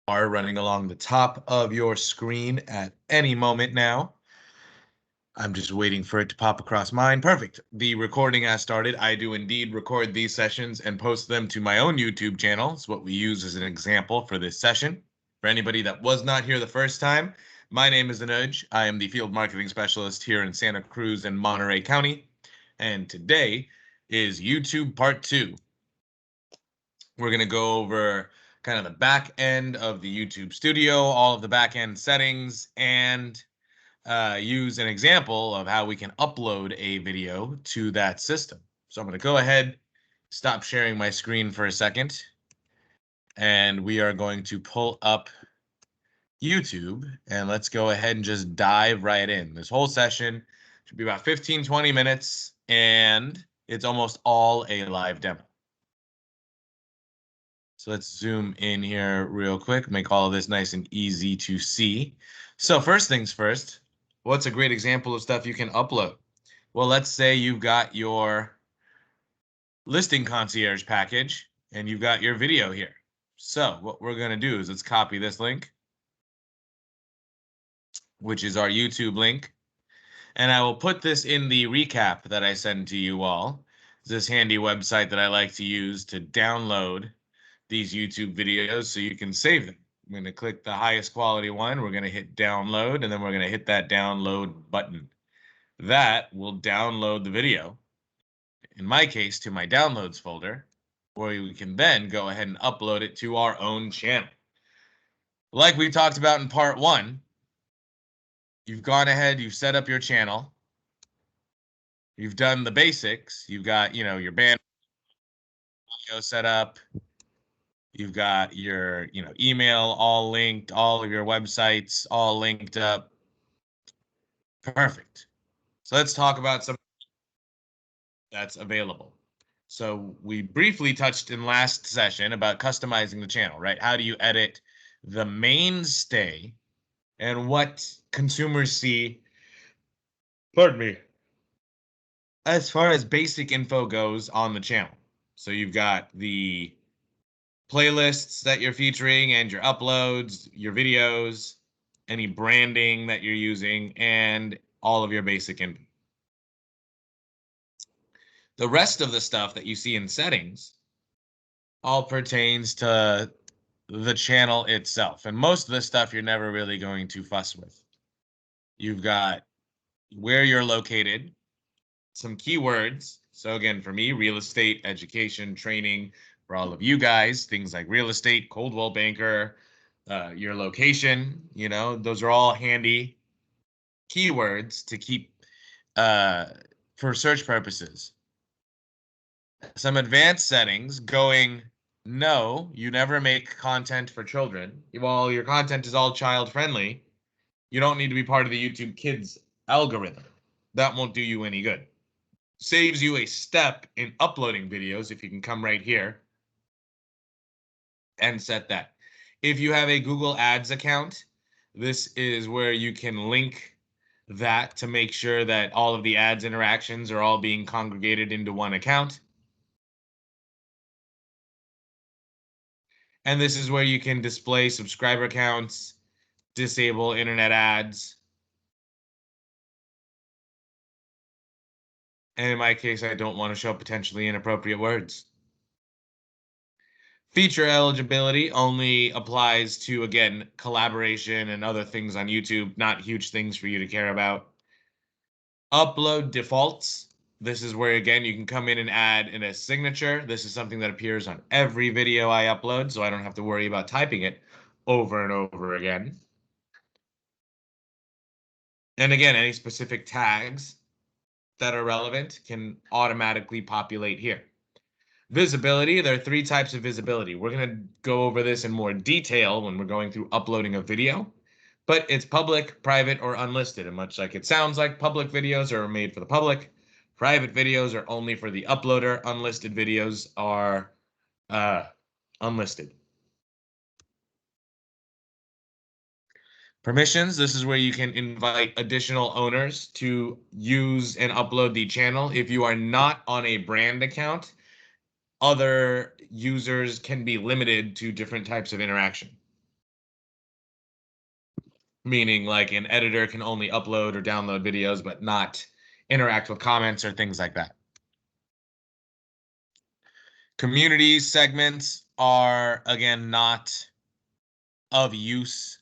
are running along the top of your screen at any moment now. I'm just waiting for it to pop across mine. Perfect. The recording has started. I do indeed record these sessions and post them to my own YouTube channel. It's what we use as an example for this session. For anybody that was not here the first time, my name is Anuj. I am the field marketing specialist here in Santa Cruz and Monterey County. And today is YouTube part 2. We're going to go over kind of the back end of the YouTube studio, all of the back end settings, and use an example of how we can upload a video to that system. So I'm going to go ahead, stop sharing my screen for a second, and we are going to pull up YouTube, and let's go ahead and just dive right in. This whole session should be about 15-20 minutes, and it's almost all a live demo. So let's zoom in here real quick, make all of this nice and easy to see. So first things first, what's a great example of stuff you can upload? Well, let's say you've got your listing concierge package and you've got your video here. So what we're going to do is let's copy this link, which is our YouTube link. And I will put this in the recap that I send to you all. It's this handy website that I like to use to download these YouTube videos so you can save them. I'm going to click the highest quality one. We're going to hit download, and then we're going to hit that download button. That will download the video, in my case, to my downloads folder, where we can then go ahead and upload it to our own channel. Like we talked about in part 1, you've gone ahead, you've set up your channel, you've done the basics, you've got, your band video set up, you've got your, email all linked, all of your websites all linked up. Perfect. So let's talk about some that's available. So we briefly touched in last session about customizing the channel, right? How do you edit the mainstay and what consumers see, pardon me, as far as basic info goes on the channel. So you've got the playlists that you're featuring and your uploads, your videos, any branding that you're using, and all of your basic info. The rest of the stuff that you see in settings all pertains to the channel itself. And most of the stuff you're never really going to fuss with. You've got where you're located, some keywords. So again, for me, real estate, education, training. For all of you guys, things like real estate, Coldwell banker, your location, those are all handy keywords to keep for search purposes. Some advanced settings going, no, you never make content for children. While your content is all child friendly, you don't need to be part of the YouTube Kids algorithm. That won't do you any good. Saves you a step in uploading videos if you can come right here and set that. If you have a Google Ads account, this is where you can link that to make sure that all of the ads interactions are all being congregated into one account. And this is where you can display subscriber counts, disable internet ads. And in my case, I don't want to show potentially inappropriate words. Feature eligibility only applies to, again, collaboration and other things on YouTube, not huge things for you to care about. Upload defaults. This is where, again, you can come in and add in a signature. This is something that appears on every video I upload, so I don't have to worry about typing it over and over again. And again, any specific tags that are relevant can automatically populate here. Visibility, there are 3 types of visibility. We're going to go over this in more detail when we're going through uploading a video, but it's public, private, or unlisted. And much like it sounds like, public videos are made for the public. Private videos are only for the uploader. Unlisted videos are unlisted. Permissions, this is where you can invite additional owners to use and upload the channel. If you are not on a brand account, other users can be limited to different types of interaction. meaning like an editor can only upload or download videos, but not interact with comments or things like that. Community segments are, again, not of use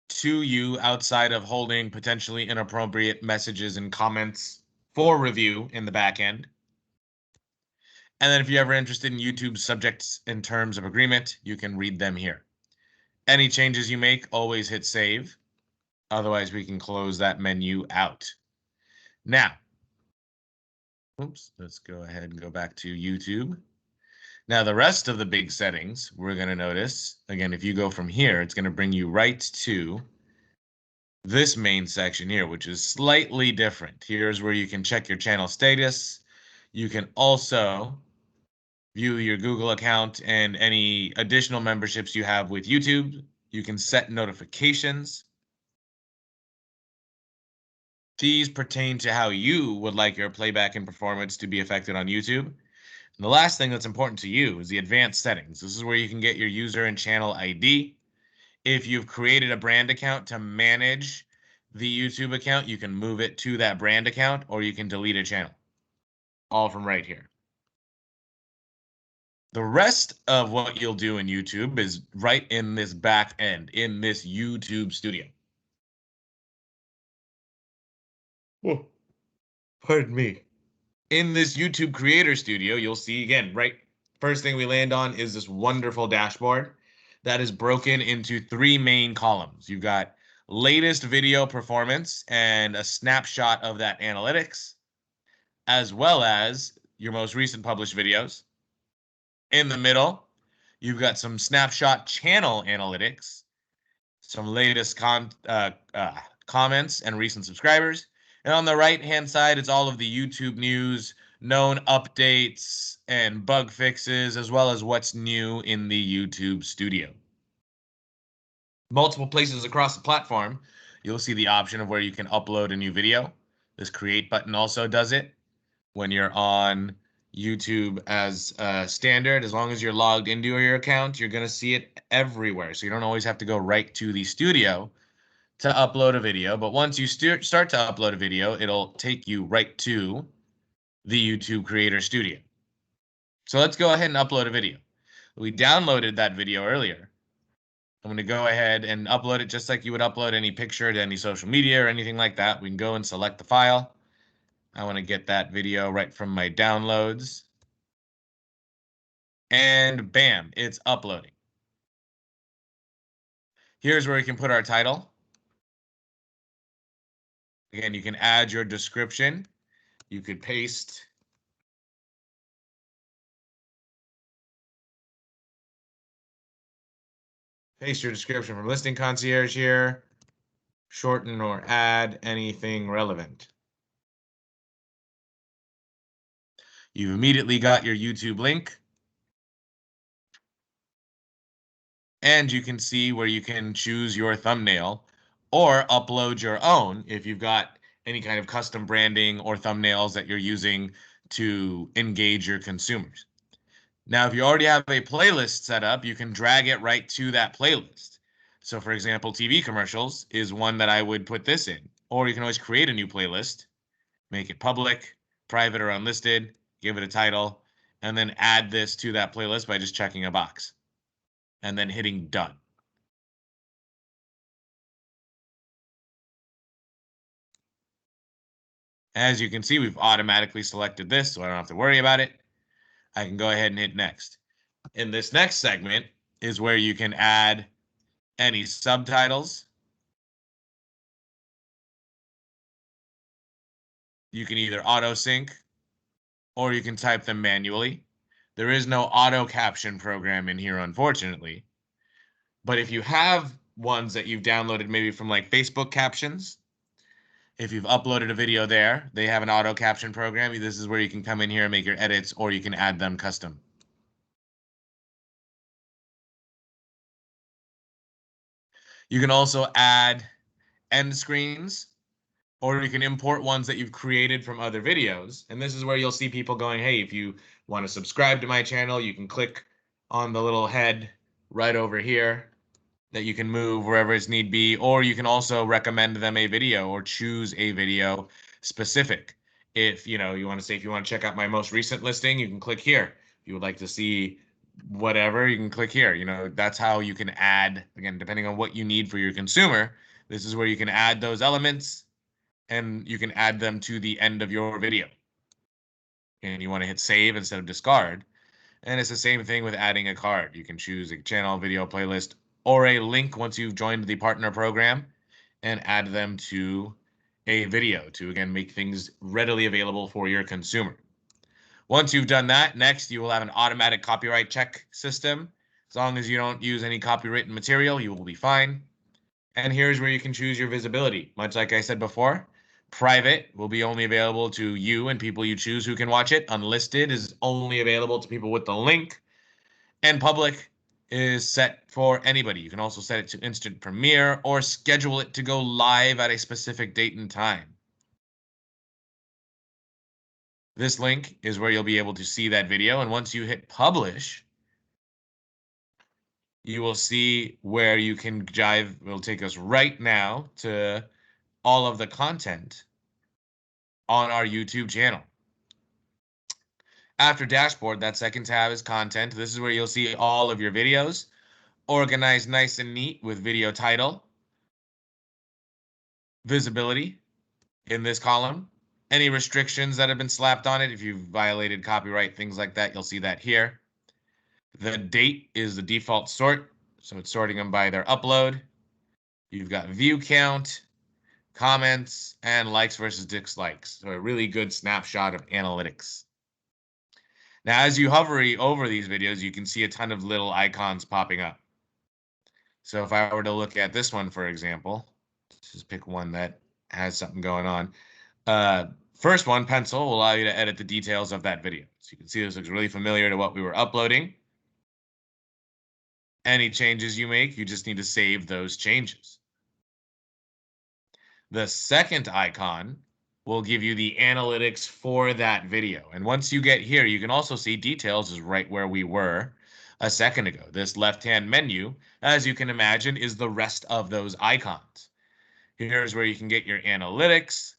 to you outside of holding potentially inappropriate messages and comments for review in the back end. And then if you're ever interested in YouTube's subjects and terms of agreement, you can read them here. Any changes you make, always hit save. Otherwise, we can close that menu out. Now, let's go ahead and go back to YouTube. Now, the rest of the big settings, we're going to notice, again, if you go from here, it's going to bring you right to this main section here, which is slightly different. Here's where you can check your channel status. You can also view your Google account and any additional memberships you have with YouTube. You can set notifications. These pertain to how you would like your playback and performance to be affected on YouTube. And the last thing that's important to you is the advanced settings. This is where you can get your user and channel ID. If you've created a brand account to manage the YouTube account, you can move it to that brand account, or you can delete a channel. All from right here. The rest of what you'll do in YouTube is right in this back end, in this YouTube studio. Oh, pardon me. In this YouTube Creator Studio, you'll see again, right, first thing we land on is this wonderful dashboard that is broken into three main columns. You've got latest video performance and a snapshot of that analytics, as well as your most recent published videos. In the middle, you've got some snapshot channel analytics, some latest comments and recent subscribers. And on the right-hand side, it's all of the YouTube news, known updates, and bug fixes, as well as what's new in the YouTube studio. Multiple places across the platform, you'll see the option of where you can upload a new video. This create button also does it. When you're on YouTube as standard, as long as you're logged into your account, you're going to see it everywhere. So you don't always have to go right to the studio to upload a video. But once you start to upload a video, it'll take you right to the YouTube Creator Studio. So let's go ahead and upload a video. We downloaded that video earlier. I'm going to go ahead and upload it just like you would upload any picture to any social media or anything like that. We can go and select the file. I want to get that video right from my downloads. And bam, it's uploading. Here's where we can put our title. Again, you can add your description. You could paste your description from Listing Concierge here. Shorten or add anything relevant. You've immediately got your YouTube link. And you can see where you can choose your thumbnail or upload your own if you've got any kind of custom branding or thumbnails that you're using to engage your consumers. Now, if you already have a playlist set up, you can drag it right to that playlist. So, for example, TV commercials is one that I would put this in. Or you can always create a new playlist, make it public, private, or unlisted, give it a title, and then add this to that playlist by just checking a box and then hitting done. As you can see, we've automatically selected this, so I don't have to worry about it. I can go ahead and hit next. In this next segment is where you can add any subtitles. You can either auto sync or you can type them manually. There is no auto caption program in here, unfortunately. But if you have ones that you've downloaded maybe from like Facebook Captions, if you've uploaded a video there, they have an auto caption program. This is where you can come in here and make your edits, or you can add them custom. You can also add end screens, or you can import ones that you've created from other videos. And this is where you'll see people going, hey, if you want to subscribe to my channel, you can click on the little head right over here that you can move wherever it's need be, or you can also recommend them a video or choose a video specific. If you want to say, if you want to check out my most recent listing, you can click here. If you would like to see whatever, you can click here. That's how you can add, again, depending on what you need for your consumer. This is where you can add those elements, and you can add them to the end of your video. And you want to hit save instead of discard. And it's the same thing with adding a card. You can choose a channel, video, playlist, or a link once you've joined the partner program, and add them to a video to, again, make things readily available for your consumer. Once you've done that, next you will have an automatic copyright check system. As long as you don't use any copywritten material, you will be fine. And here's where you can choose your visibility. Much like I said before, private will be only available to you and people you choose who can watch it. Unlisted is only available to people with the link. And public is set for anybody. You can also set it to instant premiere or schedule it to go live at a specific date and time. This link is where you'll be able to see that video. And once you hit publish, you will see where you can jive. It'll take us right now to all of the content on our YouTube channel. After dashboard, that second tab is content. This is where you'll see all of your videos organized nice and neat with video title, visibility in this column, any restrictions that have been slapped on it. If you've violated copyright, things like that, you'll see that here. The date is the default sort, so it's sorting them by their upload. You've got view count, comments, and likes versus dislikes. So a really good snapshot of analytics. Now, as you hover over these videos, you can see a ton of little icons popping up. So if I were to look at this one, for example, let's just pick one that has something going on. First one, pencil, will allow you to edit the details of that video. So you can see this looks really familiar to what we were uploading. Any changes you make, you just need to save those changes. The second icon will give you the analytics for that video. And once you get here, you can also see details is right where we were a second ago. This left-hand menu, as you can imagine, is the rest of those icons. Here's where you can get your analytics,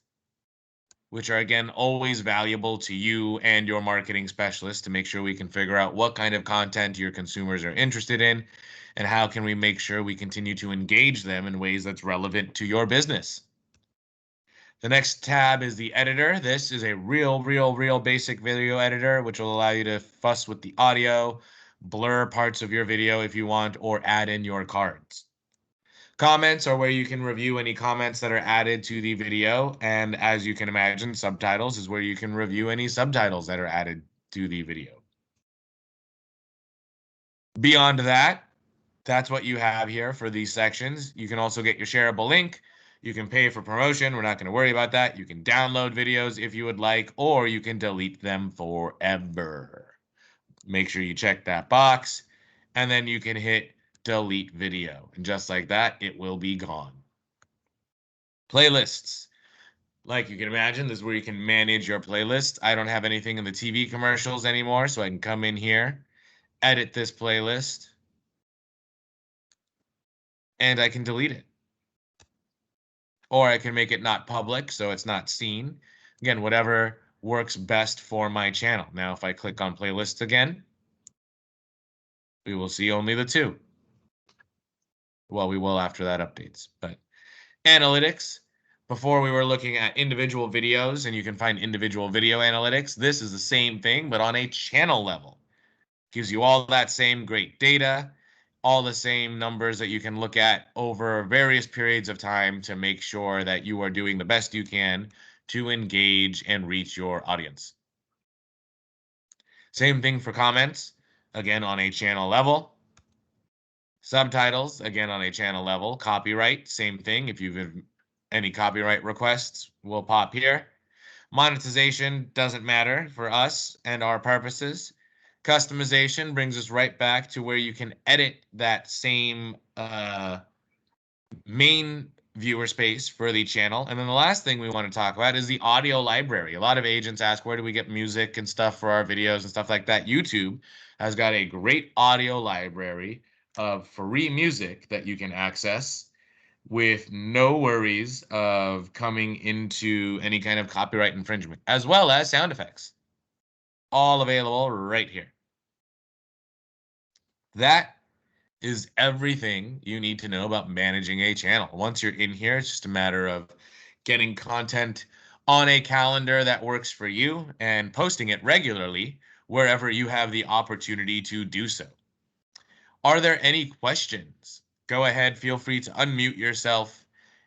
which are, again, always valuable to you and your marketing specialist to make sure we can figure out what kind of content your consumers are interested in and how can we make sure we continue to engage them in ways that's relevant to your business. The next tab is the editor. This is a real basic video editor, which will allow you to fuss with the audio, blur parts of your video if you want, or add in your cards. Comments are where you can review any comments that are added to the video. And as you can imagine, subtitles is where you can review any subtitles that are added to the video. Beyond that, that's what you have here for these sections. You can also get your shareable link. You can pay for promotion. We're not going to worry about that. You can download videos if you would like, or you can delete them forever. Make sure you check that box, and then you can hit delete video. And just like that, it will be gone. Playlists. Like you can imagine, this is where you can manage your playlist. I don't have anything in the TV commercials anymore, so I can come in here, edit this playlist, and I can delete it. Or I can make it not public, so it's not seen. Again, whatever works best for my channel. Now, if I click on playlists again, we will see only the two. Well, we will after that updates. But analytics, before we were looking at individual videos, and you can find individual video analytics. This is the same thing, but on a channel level. Gives you all that same great data, all the same numbers that you can look at over various periods of time to make sure that you are doing the best you can to engage and reach your audience. Same thing for comments, again, on a channel level. Subtitles, again, on a channel level. Copyright, same thing. If you've any copyright requests, will pop here. Monetization doesn't matter for us and our purposes. Customization brings us right back to where you can edit that same main viewer space for the channel. And then the last thing we want to talk about is the audio library. A lot of agents ask, where do we get music and stuff for our videos and stuff like that? YouTube has got a great audio library of free music that you can access with no worries of coming into any kind of copyright infringement, as well as sound effects. All available right here. That is everything you need to know about managing a channel. Once you're in here, it's just a matter of getting content on a calendar that works for you and posting it regularly wherever you have the opportunity to do so. Are there any questions? Go ahead, feel free to unmute yourself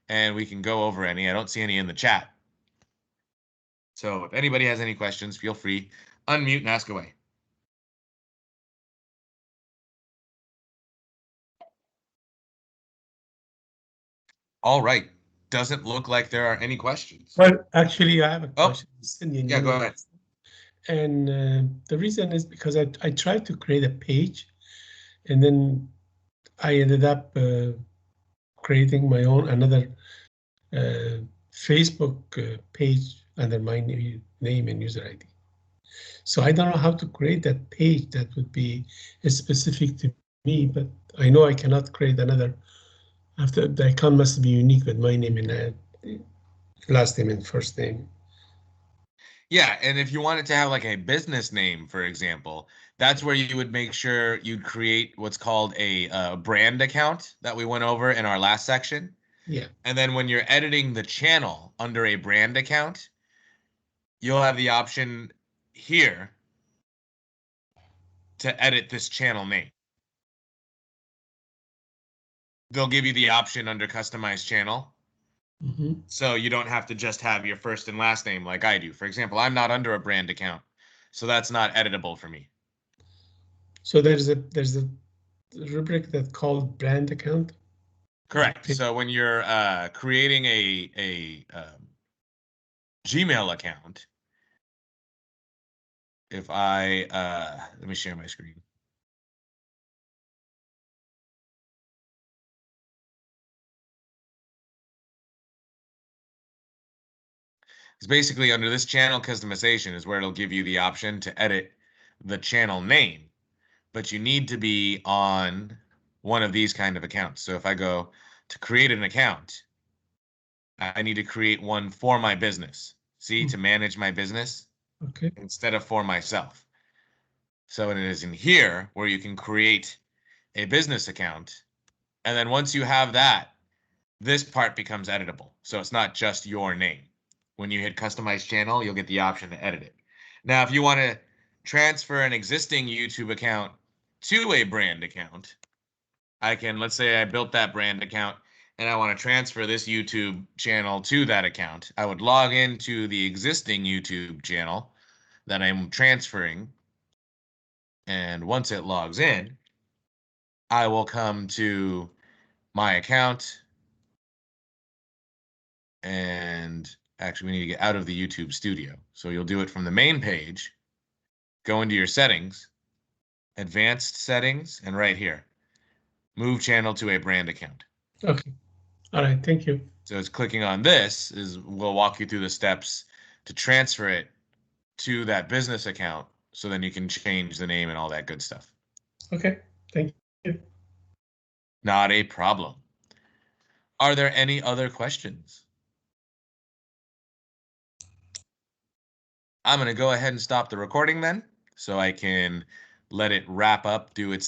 and we can go over any. I don't see any in the chat. So if anybody has any questions, feel free, unmute and ask away. All right. Doesn't look like there are any questions. Well, actually, I have a question. Yeah, go ahead. And the reason is because I tried to create a page, and then I ended up creating my own another Facebook page under my name and user ID. So I don't know how to create that page that would be specific to me, but I know I cannot create another. After the account must be unique with my name and last name and first name. Yeah, and if you wanted to have like a business name, for example, that's where you would make sure you'd create what's called a brand account that we went over in our last section. Yeah. And then when you're editing the channel under a brand account, you'll have the option here to edit this channel name. They'll give you the option under customize channel. Mm-hmm. So you don't have to just have your first and last name like I do. For example, I'm not under a brand account, so that's not editable for me. So there's a rubric that's called brand account. Correct. So when you're creating a Gmail account, if I let me share my screen. It's basically under this channel customization is where it'll give you the option to edit the channel name, but you need to be on one of these kind of accounts. So if I go to create an account, I need to create one for my business. See, to manage my business. Okay. Instead of for myself. So it is in here where you can create a business account. And then once you have that, this part becomes editable. So it's not just your name. When you hit customize channel, you'll get the option to edit it. Now, if you want to transfer an existing YouTube account to a brand account, I can, let's say I built that brand account and I want to transfer this YouTube channel to that account. I would log into the existing YouTube channel that I'm transferring. And once it logs in, I will come to my account. And actually, we need to get out of the YouTube studio. So you'll do it from the main page, go into your settings, advanced settings, and right here, move channel to a brand account. Okay. All right. Thank you. So it's clicking on this we'll walk you through the steps to transfer it to that business account. So then you can change the name and all that good stuff. Okay. Thank you. Not a problem. Are there any other questions? I'm going to go ahead and stop the recording then, so I can let it wrap up, do its